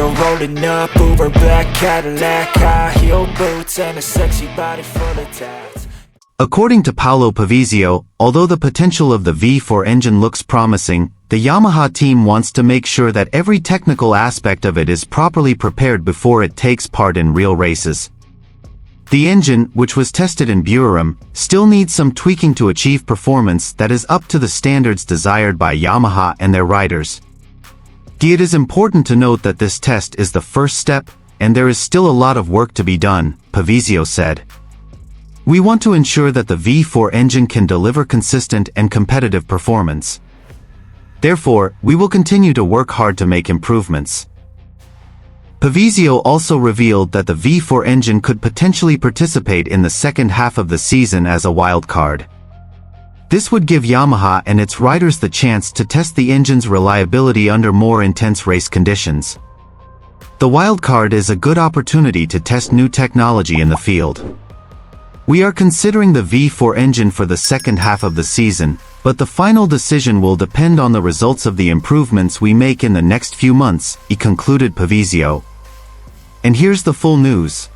You're rolling up, Uber black Cadillac, high heel boots, and a sexy body full of tats. According to Pavesio, although the potential of the V4 engine looks promising, the Yamaha team wants to make sure that every technical aspect of it is properly prepared before it takes part in real races. The engine, which was tested in Buriram, still needs some tweaking to achieve performance that is up to the standards desired by Yamaha and their riders. It is important to note that this test is the first step, and there is still a lot of work to be done, Pavesio said. We want to ensure that the V4 engine can deliver consistent and competitive performance. Therefore, we will continue to work hard to make improvements. Pavesio also revealed that the V4 engine could potentially participate in the second half of the season as a wild card. This would give Yamaha and its riders the chance to test the engine's reliability under more intense race conditions. The wildcard is a good opportunity to test new technology in the field. We are considering the V4 engine for the second half of the season, but the final decision will depend on the results of the improvements we make in the next few months, he concluded Pavesio. And here's the full news.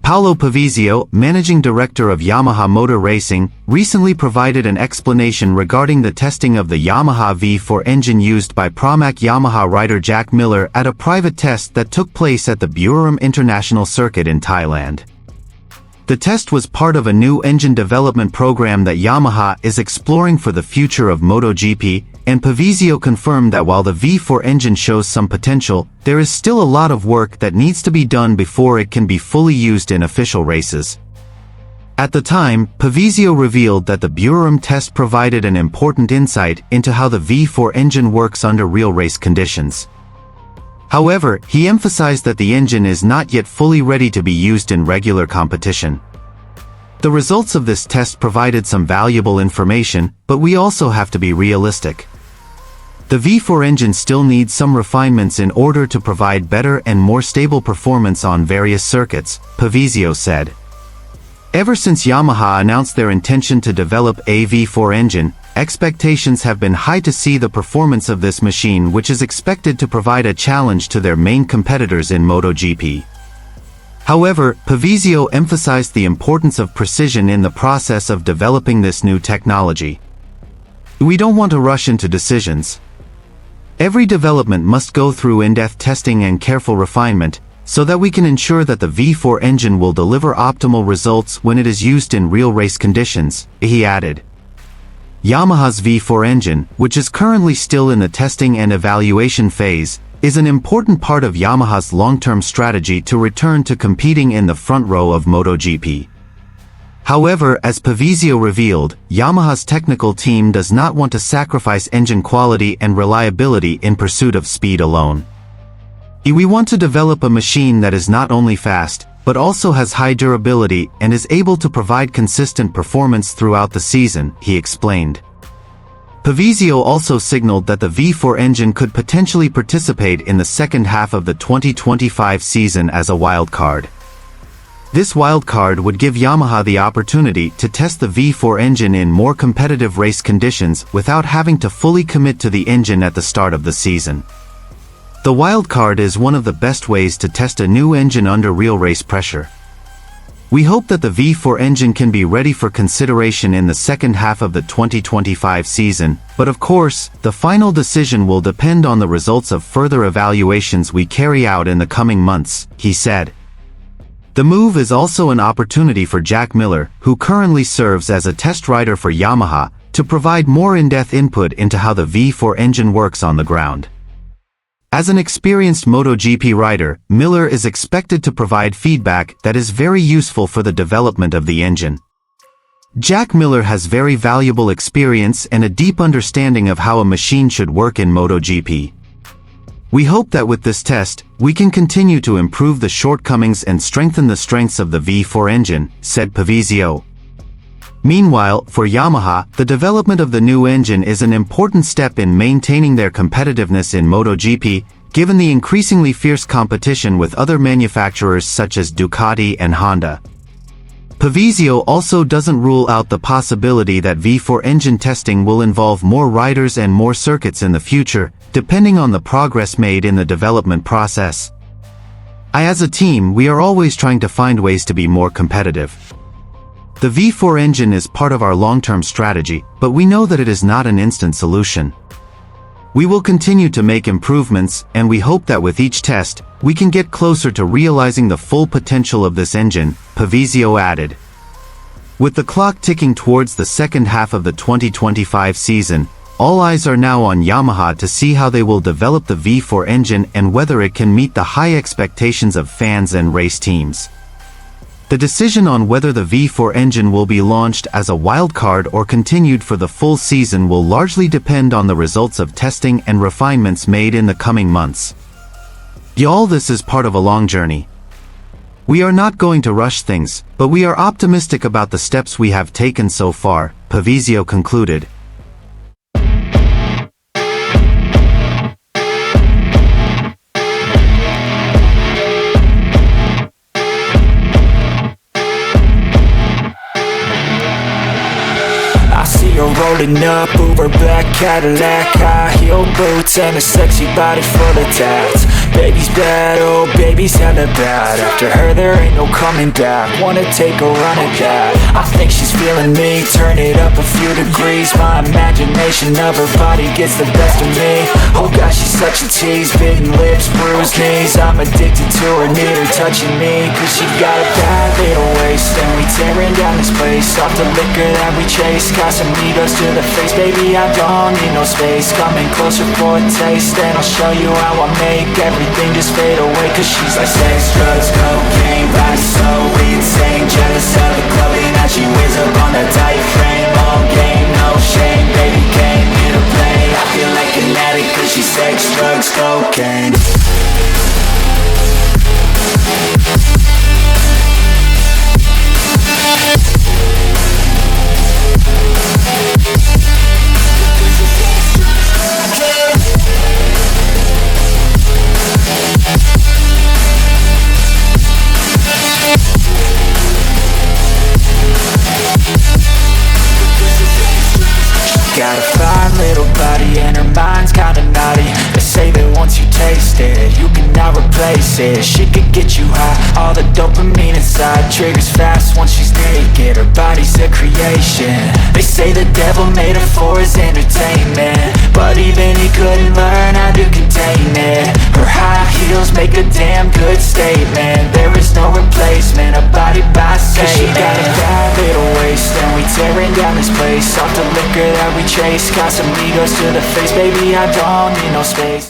Pavesio, managing director of Yamaha Motor Racing, recently provided an explanation regarding the testing of the Yamaha V4 engine used by Pramac Yamaha rider Jack Miller at a private test that took place at the Buriram International Circuit in Thailand. The test was part of a new engine development program that Yamaha is exploring for the future of Motogp, and Pavesio confirmed that while the V4 engine shows some potential, there is still a lot of work that needs to be done before it can be fully used in official races. At the time, Pavesio revealed that the Buriram test provided an important insight into how the V4 engine works under real race conditions. However, he emphasized that the engine is not yet fully ready to be used in regular competition. The results of this test provided some valuable information, but we also have to be realistic. The V4 engine still needs some refinements in order to provide better and more stable performance on various circuits, Pavesio said. Ever since Yamaha announced their intention to develop a V4 engine, expectations have been high to see the performance of this machine, which is expected to provide a challenge to their main competitors in Motogp. However, Pavesio emphasized the importance of precision in the process of developing this new technology. We don't want to rush into decisions. Every development must go through in-depth testing and careful refinement, so that we can ensure that the V4 engine will deliver optimal results when it is used in real race conditions, he added. Yamaha's V4 engine, which is currently still in the testing and evaluation phase, is an important part of Yamaha's long-term strategy to return to competing in the front row of Motogp. However, as Pavesio revealed, Yamaha's technical team does not want to sacrifice engine quality and reliability in pursuit of speed alone. We want to develop a machine that is not only fast, but also has high durability and is able to provide consistent performance throughout the season, he explained. Pavesio also signaled that the V4 engine could potentially participate in the second half of the 2025 season as a wildcard. This wildcard would give Yamaha the opportunity to test the V4 engine in more competitive race conditions without having to fully commit to the engine at the start of the season. The wildcard is one of the best ways to test a new engine under real race pressure. We hope that the V4 engine can be ready for consideration in the second half of the 2025 season, but of course, the final decision will depend on the results of further evaluations we carry out in the coming months, he said. The move is also an opportunity for Jack Miller, who currently serves as a test rider for Yamaha, to provide more in-depth input into how the V4 engine works on the ground. As an experienced Motogp rider, Miller is expected to provide feedback that is very useful for the development of the engine. Jack Miller has very valuable experience and a deep understanding of how a machine should work in Motogp. We hope that with this test, we can continue to improve the shortcomings and strengthen the strengths of the V4 engine, said Pavesio. Meanwhile, for Yamaha, the development of the new engine is an important step in maintaining their competitiveness in Motogp, given the increasingly fierce competition with other manufacturers such as Ducati and Honda. Pavesio also doesn't rule out the possibility that V4 engine testing will involve more riders and more circuits in the future, depending on the progress made in the development process. As a team, we are always trying to find ways to be more competitive. The V4 engine is part of our long-term strategy, but we know that it is not an instant solution. We will continue to make improvements, and we hope that with each test, we can get closer to realizing the full potential of this engine, Pavesio added. With the clock ticking towards the second half of the 2025 season, all eyes are now on Yamaha to see how they will develop the V4 engine and whether it can meet the high expectations of fans and race teams. The decision on whether the V4 engine will be launched as a wildcard or continued for the full season will largely depend on the results of testing and refinements made in the coming months. All this is part of a long journey. We are not going to rush things, but we are optimistic about the steps we have taken so far, Pavesio concluded. You're rolling up, Uber black Cadillac, high heel boots and a sexy body full of tats. Baby's bad, oh baby's hella bad. After her there ain't no coming back. Wanna take a run at that. I think she's feeling me, turn it up a few degrees. My imagination of her body gets the best of me. Oh gosh, she's such a tease, bitten lips, bruised knees. I'm addicted to her, need her touching me, cause she got a bad little waist. And we tearing down this place, off the liquor that we chase. Got some Goes to the face, baby, I don't need no space. Coming closer for a taste, and I'll show you how I make everything just fade away. Cause she's like sex, drugs, cocaine, body so insane. Jealous of the clothing that she wears up on that tight frame. All game, no shame, baby came here to play. I feel like an addict cause she's sex, drugs, cocaine. Got a fine little body and her mind's kinda naughty. They say that once you taste it, you cannot replace it. She could get you high, all the dopamine inside triggers fast once she's naked. Her body's a creation. They say the devil made her for his entertainment, but even he couldn't learn how to contain it. Her high heels make a damn good statement. There is no replacement, a body by Satan. Cause she got a bad little waist, and we tearing down this place. Off the liquor that we chase, got some egos to the face, baby, I don't need no space.